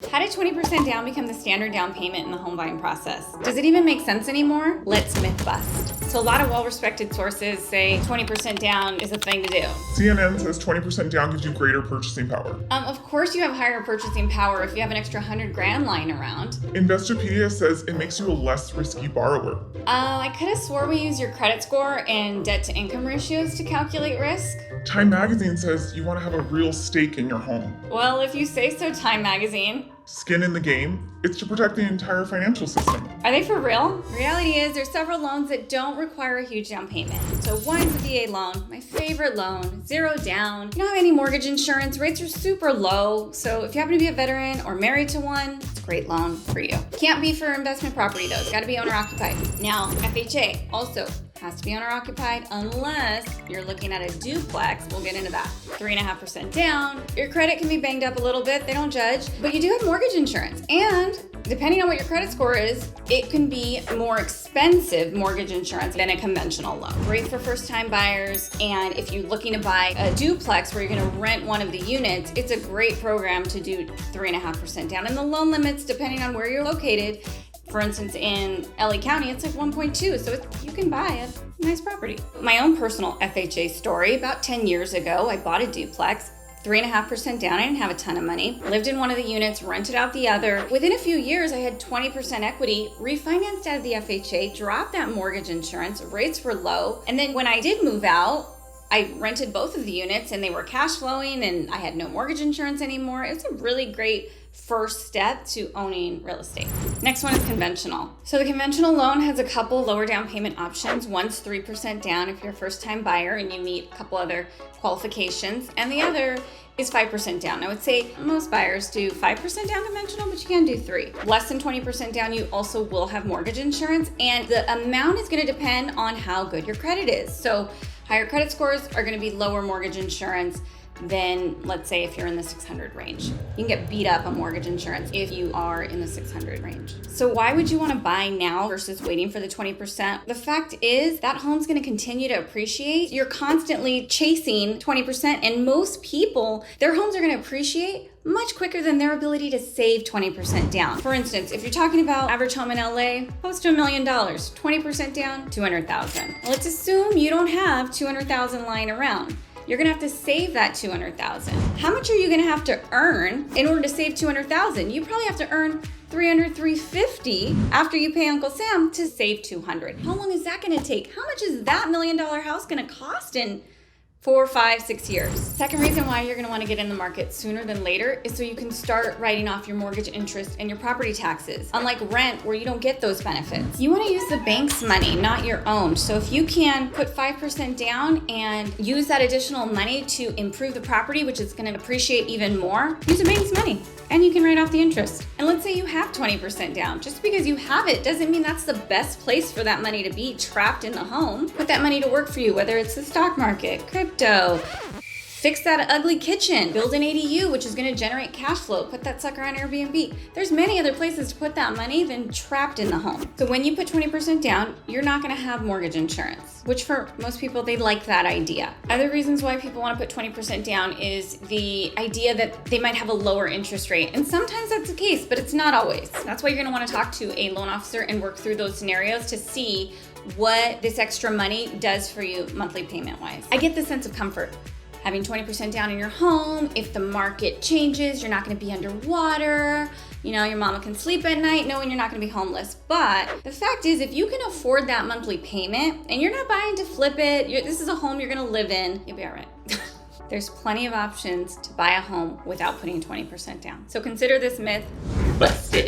How did 20% down become the standard down payment in the home buying process? Does it even make sense anymore? Let's myth bust. So a lot of well-respected sources say 20% down is a thing to do. CNN says 20% down gives you greater purchasing power. Of course you have higher purchasing power if you have an extra 100 grand lying around. Investopedia says it makes you a less risky borrower. I could have swore we use your credit score and debt to income ratios to calculate risk. Time Magazine says you want to have a real stake in your home. Well, if you say so, Time Magazine. Skin in the game, it's to protect the entire financial system. Are they for real? Reality is there's several loans that don't require a huge down payment. So one's a VA loan, my favorite loan, 0 down. You don't have any mortgage insurance, rates are super low. So if you happen to be a veteran or married to one, it's a great loan for you. Can't be for investment property though, it's gotta be owner occupied. Now, FHA also has to be owner occupied unless you're looking at a duplex. We'll get into that. 3.5% down. Your credit can be banged up a little bit. They don't judge, but you do have mortgage insurance. And depending on what your credit score is, it can be more expensive mortgage insurance than a conventional loan. Great for first-time buyers. And if you're looking to buy a duplex where you're gonna rent one of the units, it's a great program to do 3.5% down. And the loan limits, depending on where you're located, for instance, in LA County, it's like 1.2, so you can buy a nice property. My own personal FHA story, about 10 years ago, I bought a duplex, 3.5% down. I didn't have a ton of money. Lived in one of the units, rented out the other. Within a few years, I had 20% equity, refinanced out of the FHA, dropped that mortgage insurance, rates were low. And then when I did move out, I rented both of the units and they were cash flowing and I had no mortgage insurance anymore. It was a really great first step to owning real estate. Next one is conventional. So the conventional loan has a couple lower down payment options. One's 3% down if you're a first time buyer and you meet a couple other qualifications. And the other is 5% down. I would say most buyers do 5% down conventional, but you can do 3%. Less than 20% down, you also will have mortgage insurance. And the amount is gonna depend on how good your credit is. So higher credit scores are gonna be lower mortgage insurance than, let's say, if you're in the 600 range. You can get beat up on mortgage insurance if you are in the 600 range. So why would you want to buy now versus waiting for the 20%? The fact is that home's going to continue to appreciate. You're constantly chasing 20%, and most people, their homes are going to appreciate much quicker than their ability to save 20% down. For instance, if you're talking about average home in LA, close to $1 million, 20% down, 200,000. Let's assume you don't have 200,000 lying around. You're gonna have to save that 200,000. How much are you gonna have to earn in order to save 200,000? You probably have to earn 300, 350 after you pay Uncle Sam to save 200. How long is that gonna take? How much is that $1 million house gonna cost in 4, 5, 6 years? Second reason why you're gonna wanna get in the market sooner than later is so you can start writing off your mortgage interest and your property taxes. Unlike rent, where you don't get those benefits. You wanna use the bank's money, not your own. So if you can put 5% down and use that additional money to improve the property, which is gonna appreciate even more, use the bank's money and you can write off the interest. And let's say you have 20% down. Just because you have it doesn't mean that's the best place for that money to be trapped in the home. Put that money to work for you, whether it's the stock market, crypto, fix that ugly kitchen, build an ADU, which is gonna generate cash flow, put that sucker on Airbnb. There's many other places to put that money than trapped in the home. So when you put 20% down, you're not gonna have mortgage insurance, which for most people, they like that idea. Other reasons why people wanna put 20% down is the idea that they might have a lower interest rate. And sometimes that's the case, but it's not always. That's why you're gonna wanna talk to a loan officer and work through those scenarios to see what this extra money does for you monthly payment wise. I get the sense of comfort. Having 20% down in your home, if the market changes, you're not gonna be underwater. You know, your mama can sleep at night knowing you're not gonna be homeless. But the fact is, if you can afford that monthly payment and you're not buying to flip it, this is a home you're gonna live in, you'll be all right. There's plenty of options to buy a home without putting 20% down. So consider this myth busted.